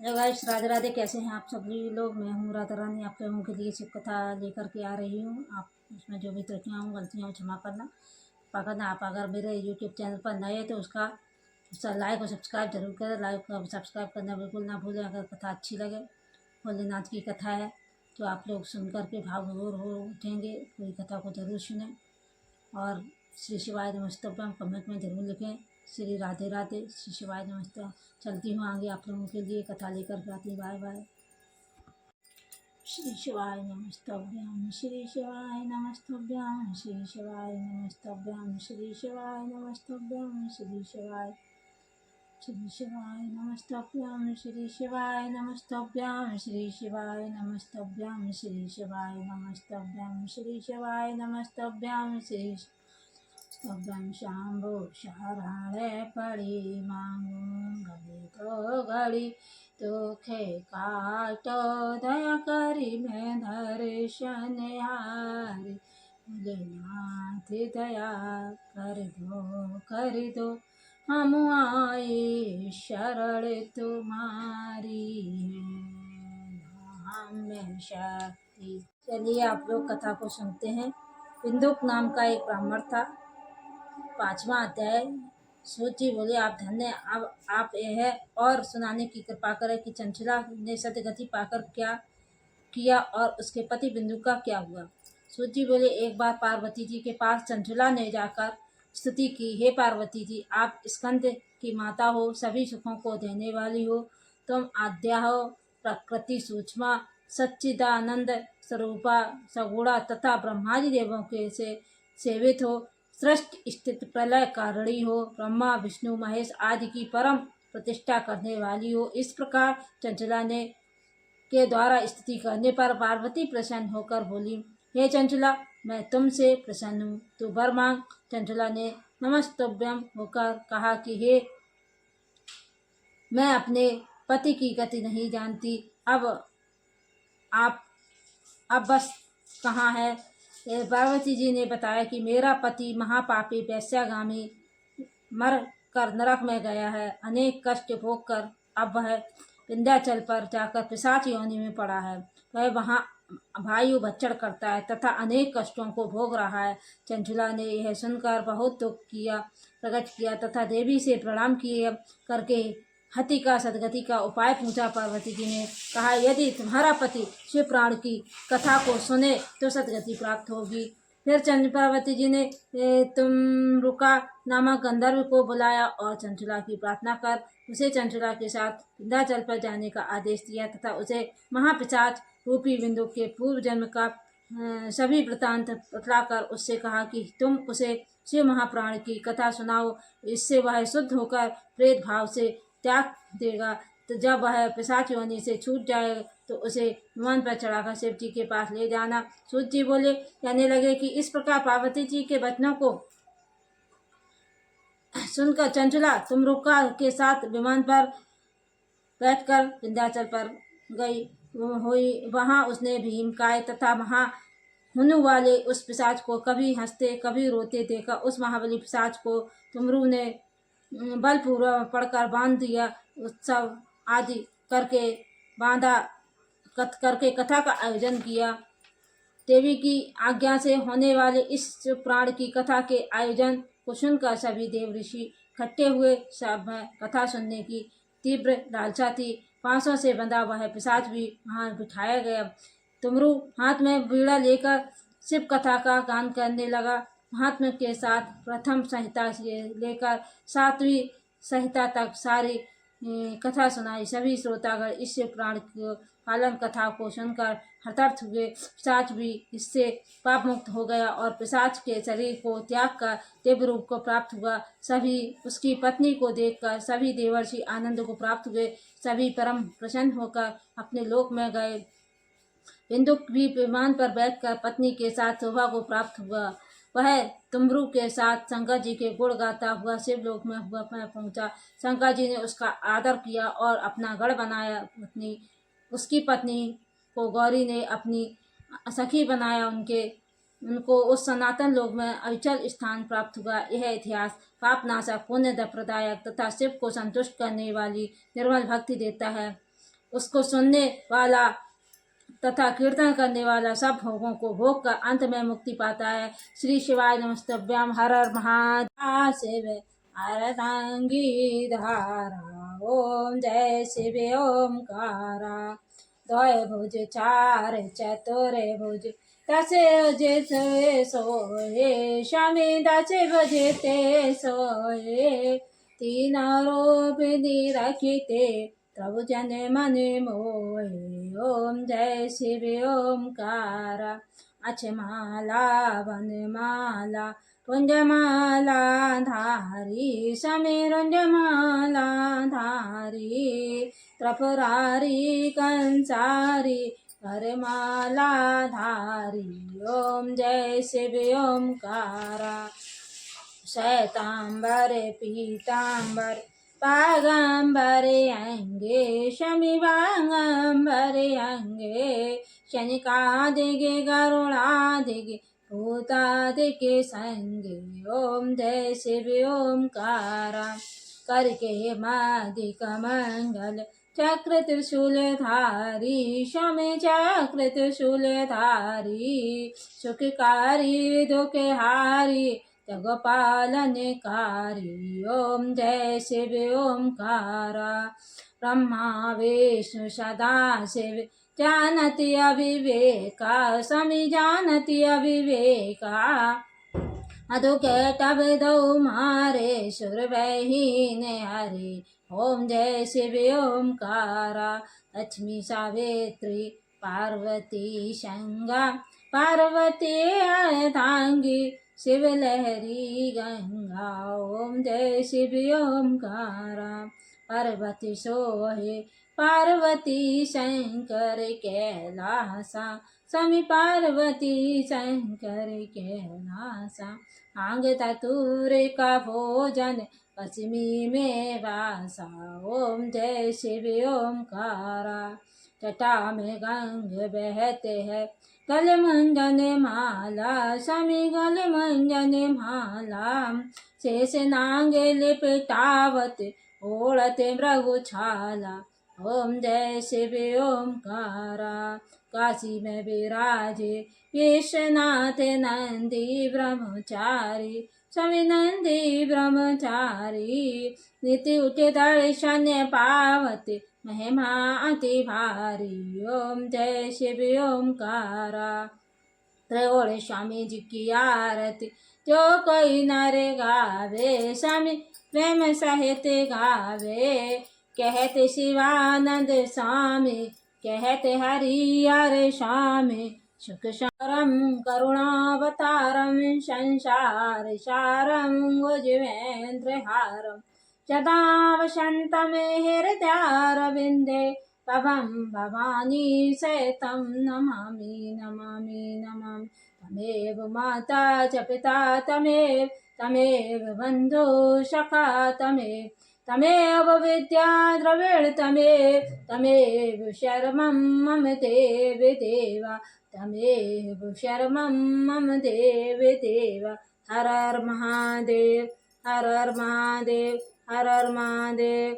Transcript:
Hello guys, Radhe Radhe. कैसे हैं आप सभी लोग। मैं हूँ राधा रानी, आप लोगों के लिए शिव कथा लेकर के आ रही हूँ। आप उसमें जो भी त्रुटियाँ हों, गलतियाँ हो, क्षमा करना। आप अगर मेरे यूट्यूब चैनल पर नए हैं तो उसका लाइक और सब्सक्राइब जरूर करें। लाइक और सब्सक्राइब करना बिल्कुल ना भूलें। अगर कथा अच्छी लगे, भोलेनाथ की कथा है, तो आप लोग सुन करके भाव विभोर हो उठेंगे। पूरी कथा को जरूर सुनें और श्री शिवाय नमस्तुभ्यम कमेंट में जरूर लिखें। श्री राधे राधे, श्री शिवाय नमस्तुभ्यम। चलती हूँ आगे आप लोगों के लिए कथा लेकर के आती। Bye bye. श्री शिवाय नमस्तुभ्यम, श्री शिवाय नमस्तुभ्यम, श्री शिवाय नमस्तुभ्यम, श्री शिवाय नमस्तुभ्यम, श्री शिवाय नमस्तुभ्यम, श्री शिवाय नमस्तुभ्यम, श्री शिवाय नमस्तुभ्यम, श्री शिवाय नमस्तुभ्यम, श्री शिवाय नमस्तुभ्यम, श्री स्तुभ्यं शंभो शरणे पड़ी मांगू घड़ी तो घड़ी दुखे काटो दया करी मैं दर्शन हारी। भोलेनाथ दया कर दो हम आए शरण तुम्हारी है नाम में शक्ति। चलिए आप लोग कथा को सुनते हैं। बिंदुक नाम का एक ब्राह्मण था। 5वां अध्याय। सूत जी बोले, आप धन्य, अब आप यह और सुनाने की कृपा करें कि चंचला ने सदगति पाकर क्या किया और उसके पति बिंदु का क्या हुआ। सूत जी बोले, एक बार पार्वती जी के पास चंचला ने जाकर स्तुति की, हे पार्वती जी, आप स्कंद की माता हो, सभी सुखों को देने वाली हो, तुम आद्या हो, प्रकृति सूक्ष्मा सच्चिदानंद स्वरूपा सगुणा तथा ब्रह्मादि देवों के से सेवित हो, सृष्टि स्थिति प्रलय कारिणी हो, ब्रह्मा विष्णु महेश आदि की परम प्रतिष्ठा करने वाली हो। इस प्रकार चंचला ने के द्वारा स्तुति करने पर पार्वती प्रसन्न होकर बोली, हे चंचला, मैं तुमसे प्रसन्न हूँ, तू वर मांग। चंचला ने नमस्तुभ्यम होकर कहा कि हे, मैं अपने पति की गति नहीं जानती, आप अब बस कहाँ है। पार्वती जी ने बताया कि मेरा पति महापापी वैश्यागामी मर कर नरक में गया है। अनेक कष्ट भोग कर अब वह विंध्याचल पर जाकर पिशाच योनि में पड़ा है। वह वहाँ वायु भक्षण करता है तथा अनेक कष्टों को भोग रहा है। चंचला ने यह सुनकर बहुत दुख किया, प्रकट किया तथा देवी से प्रणाम किए करके हति का सदगति का उपाय पूछा। पार्वती जी ने कहा, यदि तुम्हारा पति शिव प्राण की कथा को सुने तो सदगति प्राप्त होगी। फिर पार्वती जी ने तुम रुका नामक गंधर्व को बुलाया और चंचला की प्रार्थना कर उसे चंचला के साथ विंध्याचल पर जाने का आदेश दिया तथा उसे महापिशाच रूपी बिंदु के पूर्व जन्म का सभी वृतांत बतलाकर उससे कहा कि तुम उसे शिव महाप्राण की कथा सुनाओ, इससे वह शुद्ध होकर प्रेत भाव से त्याग देगा। तो जब वह पिशाच योनि से छूट जाए तो उसे विमान पर चढ़ाकर शिव जी के पास ले जाना। सूत जी बोले, कहने लगे कि इस प्रकार पार्वती जी के वचनों को सुनकर चंचला तुमरुका के साथ विमान पर बैठकर विंध्याचल पर गई हुई। वहां उसने भीमकाय तथा हुनु वाले उस पिशाच को कभी हंसते कभी रोते देखा। उस महाबली पिशाच को तुमरू ने बलपूर्वक पड़कर बांध दिया। उत्सव आदि करके कथा का आयोजन किया। देवी की आज्ञा से होने वाले इस प्राण की कथा के आयोजन को सुनकर सभी देव ऋषि इकट्ठे हुए। सब में कथा सुनने की तीव्र लालसा थी। पांसों से बंधा वह पिशाच भी वहां बिठाया गया। तुमरू हाथ में बीड़ा लेकर शिव कथा का गान करने लगा। महात्मा के साथ प्रथम संहिता से लेकर 7वीं संहिता तक सारी कथा सुनाई। सभी श्रोतागण इस शिव प्राण को पालन कथा को सुनकर हतार्थ हुए। पिशाच भी इससे पाप मुक्त हो गया और पिशाच के शरीर को त्याग कर दिव्य रूप को प्राप्त हुआ। सभी उसकी पत्नी को देखकर सभी देवर्षि आनंद को प्राप्त हुए। सभी परम प्रसन्न होकर अपने लोक में गए। बिंदुक भी विमान पर बैठकर पत्नी के साथ शोभा को प्राप्त हुआ। वह तुमरू के साथ शंकर जी के गुण गाता हुआ शिवलोक में पहुंचा। शंकर जी ने उसका आदर किया और अपना गढ़ बनाया। उसकी पत्नी को गौरी ने अपनी सखी बनाया। उनको उस सनातन लोक में अविचल स्थान प्राप्त हुआ। यह इतिहास पापनाशक, पुण्य प्रदायक तथा शिव को संतुष्ट करने वाली निर्मल भक्ति देता है। उसको सुनने वाला तथा कीर्तन करने वाला सब भोगों को भोग कर अंत में मुक्ति पाता है। श्री शिवाय नमस्तभ्यम। हर हर महादेव। अर्धांगी धारा। ओम जय शिव ओमकारा। द्वय भुज चार चतुरे भुज दसे जिते सोए। स्वामी दसे भजते सोए। तीन रूप रखिते प्रभु जन मन मोहे। ओम जय शिव ओमकारा। अक्षमाला वनमाला रुंजमाला धारी। समी रुंजमाला धारी। त्रिपुरारी कंसारी करमाला धारी। ओम जय शिव ओमकारा। श्वेतांबर पीतांबर पागंबर अंगे। शमी बागंबर अंगे। शनिकादिगे गरुड़ादिगे भूतादिगे संगे। ओम जय शिव ओमकारा। करके मादिक मंगल चक्र त्रिशूल धारी। शमी चक्र त्रिशूल धारी। सुखकारी दुखहारी जगपालनकारी। ओम जय शिव ओमकारा। ब्रह्मा विष्णु सदा शिव जानति अविवेका। समी जानति अविवेका। अधुकेटव दो मारे सुर बहीन हरे। ओम जय शिव ओमकारा। लक्ष्मी सावित्री पार्वती संगा। पार्वती अर्धांगी शिव लहरी गंगा। ओम जय शिव ओमकारा। पार्वती सोहे पार्वती शंकर कैलासा। समी पार्वती शंकर कैलासा। भांग धतूर का भोजन पश्चिमी में वासा। ओम जय शिव ओमकारा। जटा में गंग बहते हैं गल मंजन माला। समी गल मंजन माला। शेष नांगे लिपटावत ओढ़ते मृगु छाला। ओम जय शिव ओमकारा। काशी में विराजे विश्वनाथ नंदी ब्रह्मचारी। स्वामी नंदी ब्रह्मचारी। नीति उठे दर्शन पावत महिमा अति भारी। ओम जय शिव ओमकारा। त्रिगुण स्वामी जी की आरती जो कोई नर गावे। स्वामी प्रेम सहित गावे। कहते शिवानंद स्वामी कहते हरिहर स्वामी। सुख सारम करुणावतारम संसार सारम भुजगेंद्र हारम। सदा वसंतम हृदयारविंदे तवं भवानी सहितं नमामि नमामि नमामि। तमेव माता च पिता तमेव बन्धु सखा तमेव विद्या द्रविड़ तमेव शर्मं मम देव देवा। तमेव शर्मं मम देव देवा। हर हर महादेव। हर हर महादेव। हर हर महादेव।